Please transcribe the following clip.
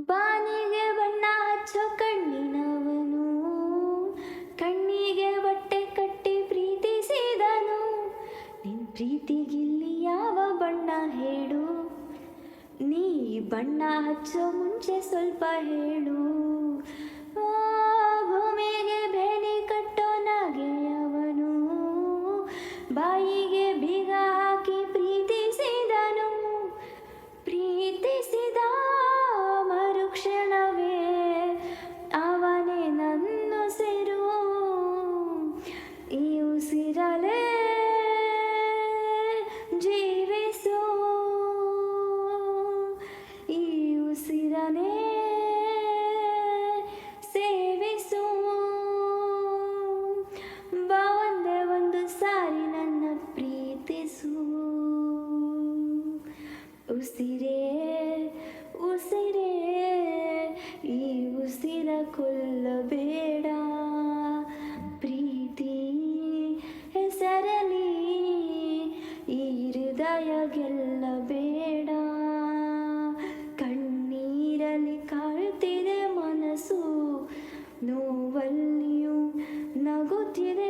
ಬಾನಿಗೆ ಬಣ್ಣ ಹಚ್ಚೋ ಕಣ್ಣಿನವನು, ಕಣ್ಣಿಗೆ ಬಟ್ಟೆ ಕಟ್ಟಿ ಪ್ರೀತಿಸಿದನು. ನಿನ್ ಪ್ರೀತಿಗಿಲ್ಲಿ ಯಾವ ಬಣ್ಣ ಹೇಳು, ನೀ ಬಣ್ಣ ಹಚ್ಚೋ ಮುಂಚೆ ಸ್ವಲ್ಪ ಹೇಳು. ಆ, ಭೂಮಿಗೆ ಬೇಲಿ ಕಟ್ಟೋ ನಗೆಯವನು, ಬಾಯಿಗೆ ಬೀಗ ಹಾಕಿ ಪ್ರೀತಿಸಿದನು. ಪ್ರೀತಿಸಿದ ಮರುಕ್ಷಣವೇ ಅವನೇ ನನ್ನುಸಿರು. ಈ ಉಸಿರಲೇ ಜೀವಿಸು, ಈ ಉಸಿರನೇ ಸೇವಿಸು. ಬಾ ಒಂದೇ ಒಂದು ಸಾರಿ ನನ್ನ ಪ್ರೀತಿಸು. ಉಸಿರೇ ಉಸಿರೇ ಈ ಉಸಿರ ಕೊಲ್ಲಬೇಡ. ಪ್ರೀತಿ ಹೆಸರಲಿ ಈ ಹೃದಯ ಗೆಲ್ಲಬೇಡ. ಕಣ್ಣೀರಲ್ಲಿ ಕಾಡುತ್ತಿದೆ ಮನಸ್ಸು, ನೋವಲ್ಲಿಯೂ ನಗುತ್ತಿದೆ